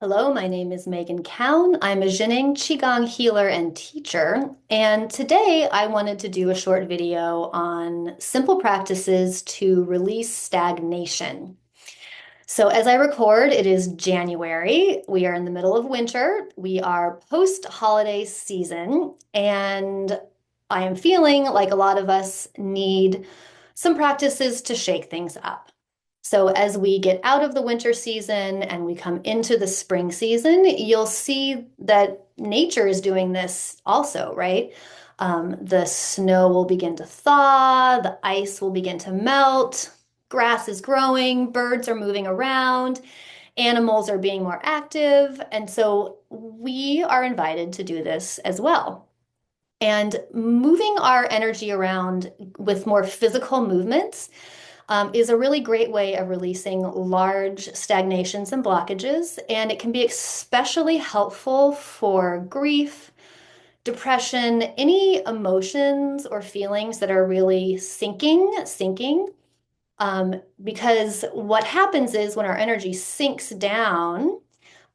Hello, my name is Megan Cowan. I'm a Zhineng Qigong healer and teacher. And today I wanted to do a short video on simple practices to release stagnation. So, as I record, it is January. We are in the middle of winter. We are post-holiday season, and I am feeling like a lot of us need some practices to shake things up. So, as we get out of the winter season and we come into the spring season, you'll see that nature is doing this also, right? The snow will begin to thaw, the ice will begin to melt, grass is growing, birds are moving around, animals are being more active. And so we are invited to do this as well. And moving our energy around with more physical movements is a really great way of releasing large stagnations and blockages. And it can be especially helpful for grief, depression, any emotions or feelings that are really sinking. Because what happens is when our energy sinks down,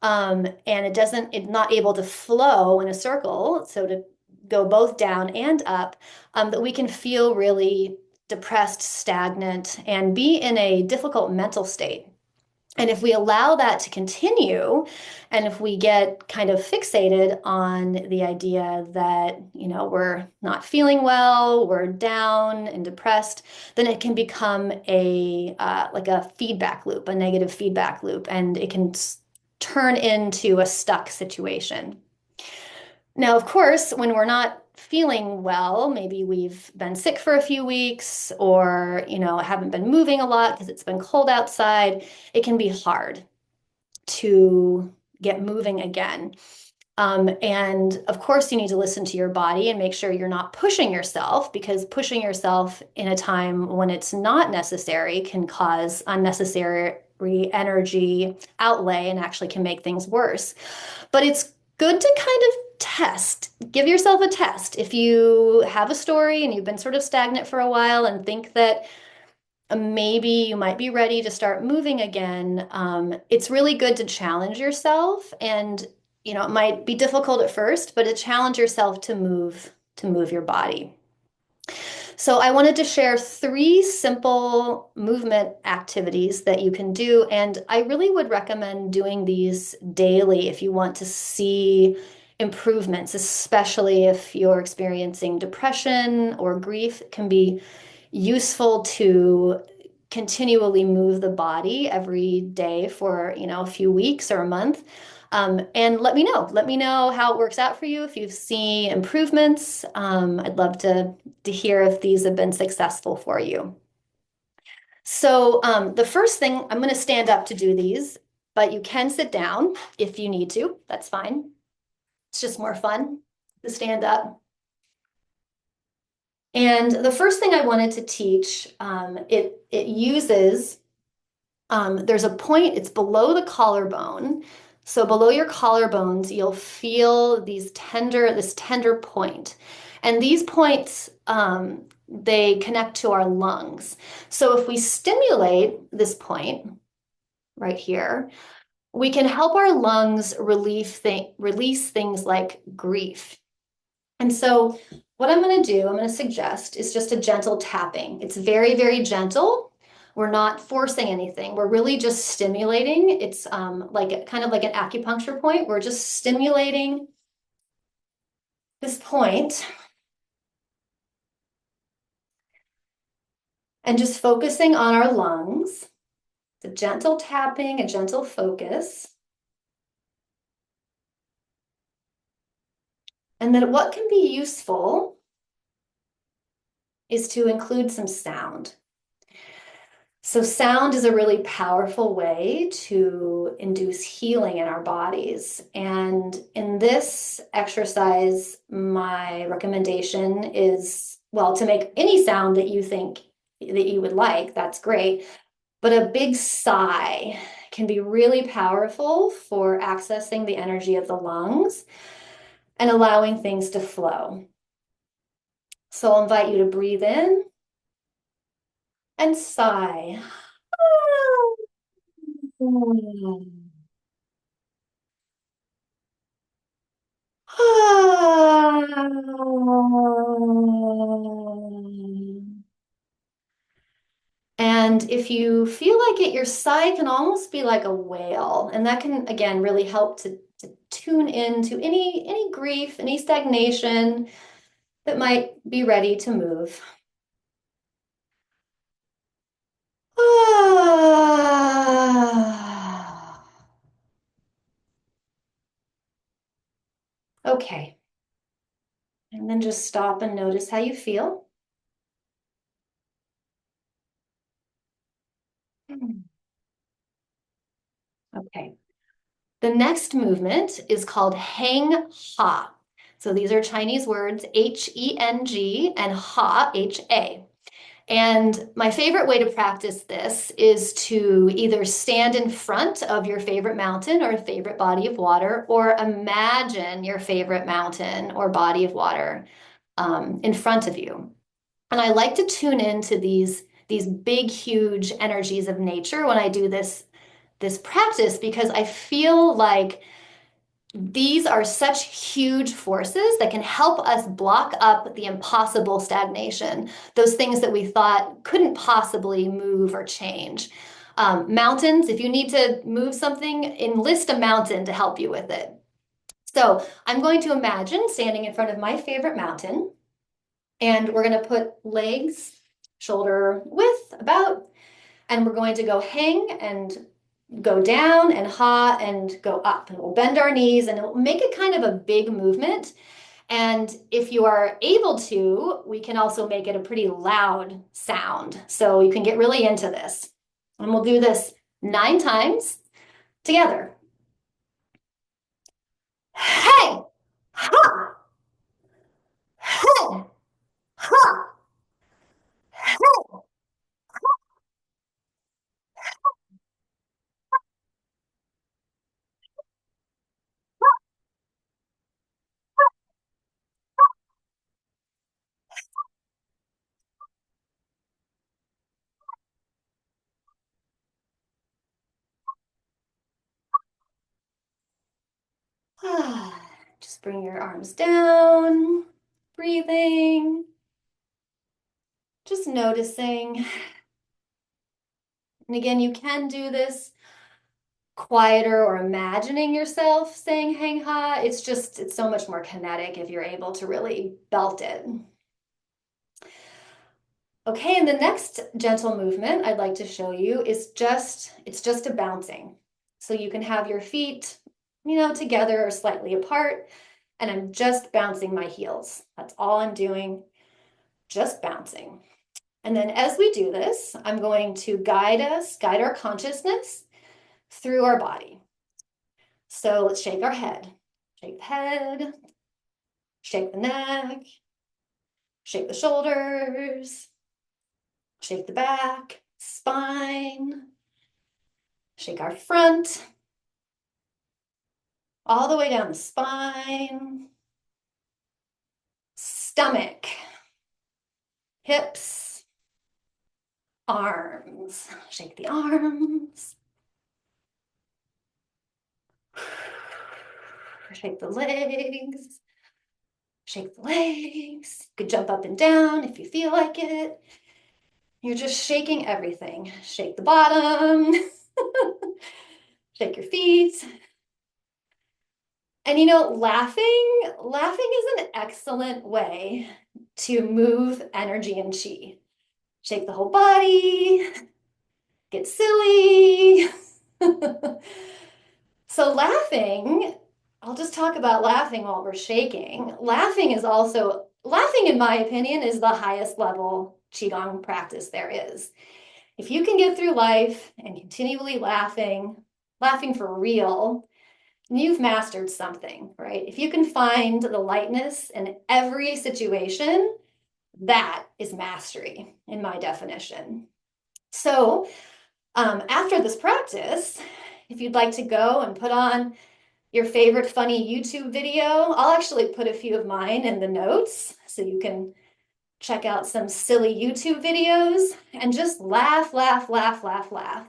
and it's not able to flow in a circle, so to go both down and up, that we can feel really depressed, stagnant, and be in a difficult mental state. And if we allow that to continue, and if we get kind of fixated on the idea that, we're not feeling well, we're down and depressed, then it can become like a feedback loop, a negative feedback loop, and it can turn into a stuck situation. Now, of course, when we're not feeling well, maybe we've been sick for a few weeks or, haven't been moving a lot because it's been cold outside, it can be hard to get moving again. And of course, you need to listen to your body and make sure you're not pushing yourself, because pushing yourself in a time when it's not necessary can cause unnecessary energy outlay and actually can make things worse. But it's good to kind of give yourself a test. If you have a story and you've been sort of stagnant for a while and think that maybe you might be ready to start moving again, it's really good to challenge yourself. And, it might be difficult at first, but to challenge yourself to move your body. So I wanted to share 3 simple movement activities that you can do. And I really would recommend doing these daily if you want to see improvements, especially if you're experiencing depression or grief. It can be useful to continually move the body every day for, a few weeks or a month. And let me know how it works out for you. If you've seen improvements, I'd love to hear if these have been successful for you. So the first thing, I'm going to stand up to do these, but you can sit down if you need to. That's fine. It's just more fun to stand up. And the first thing I wanted to teach, it uses, there's a point, it's below the collarbone. So below your collarbones, you'll feel this tender point. And these points, they connect to our lungs. So if we stimulate this point right here, we can help our lungs release things like grief. And so what I'm going to do, I'm going to suggest is just a gentle tapping. It's very, very gentle. We're not forcing anything. We're really just stimulating. It's kind of like an acupuncture point. We're just stimulating this point and just focusing on our lungs. It's a gentle tapping, a gentle focus. And then what can be useful is to include some sound. So sound is a really powerful way to induce healing in our bodies. And in this exercise, my recommendation is, well, to make any sound that you think that you would like, that's great. But a big sigh can be really powerful for accessing the energy of the lungs and allowing things to flow. So I'll invite you to breathe in and sigh. And if you feel like it, your sigh can almost be like a wail. And that can, again, really help to tune into any grief, any stagnation that might be ready to move. Okay. And then just stop and notice how you feel. Okay. The next movement is called Heng Ha. So these are Chinese words, Heng and Ha, Ha. And my favorite way to practice this is to either stand in front of your favorite mountain or favorite body of water, or imagine your favorite mountain or body of water in front of you. And I like to tune into these big, huge energies of nature when I do this practice because I feel like these are such huge forces that can help us block up the impossible stagnation, those things that we thought couldn't possibly move or change. Mountains, if you need to move something, enlist a mountain to help you with it. So I'm going to imagine standing in front of my favorite mountain, and we're going to put legs shoulder width about, and we're going to go hang and go down and ha and go up. And we'll bend our knees and it'll make it kind of a big movement. And if you are able to, we can also make it a pretty loud sound. So you can get really into this. And we'll do this 9 times together. Hey, ha, hey, ha, hey. Just bring your arms down, breathing, just noticing. And again, you can do this quieter or imagining yourself saying Heng Ha. It's so much more kinetic if you're able to really belt it. Okay, and the next gentle movement I'd like to show you is it's just a bouncing. So you can have your feet, together or slightly apart, and I'm just bouncing my heels. That's all I'm doing, just bouncing. And then as we do this, I'm going to guide our consciousness through our body. So let's shake our head. Shake the head, shake the neck, shake the shoulders, shake the back, spine, shake our front, all the way down the spine, stomach, hips, arms. Shake the arms, shake the legs, shake the legs. You could jump up and down if you feel like it. You're just shaking everything. Shake the bottom, shake your feet. And laughing is an excellent way to move energy and chi. Shake the whole body, get silly. So laughing, I'll just talk about laughing while we're shaking. Laughing, in my opinion, is the highest level Qigong practice there is. If you can get through life and continually laughing for real, you've mastered something, right? If you can find the lightness in every situation, that is mastery in my definition. So after this practice, if you'd like to go and put on your favorite funny YouTube video, I'll actually put a few of mine in the notes so you can check out some silly YouTube videos and just laugh, laugh, laugh, laugh, laugh.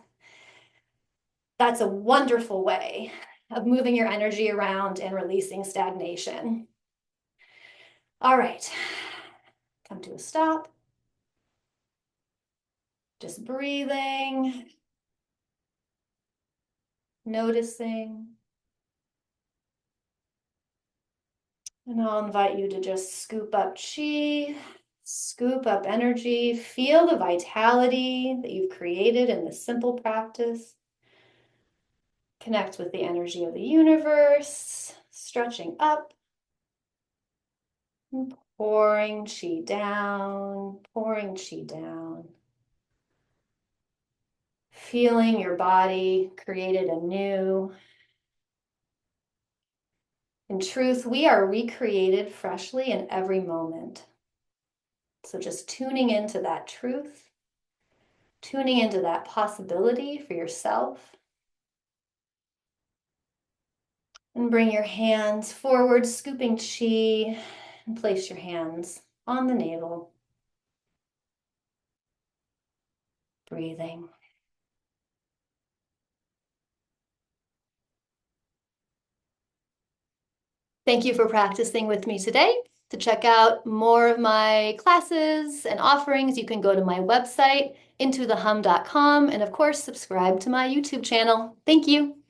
That's a wonderful way. of moving your energy around and releasing stagnation. All right, come to a stop. Just breathing, noticing. And I'll invite you to just scoop up chi, scoop up energy, feel the vitality that you've created in this simple practice. Connect with the energy of the universe, stretching up, and pouring chi down, pouring chi down. Feeling your body created anew. In truth, we are recreated freshly in every moment. So just tuning into that truth, tuning into that possibility for yourself. And bring your hands forward, scooping chi, and place your hands on the navel. Breathing. Thank you for practicing with me today. To check out more of my classes and offerings, you can go to my website, intothehum.com, and of course, subscribe to my YouTube channel. Thank you.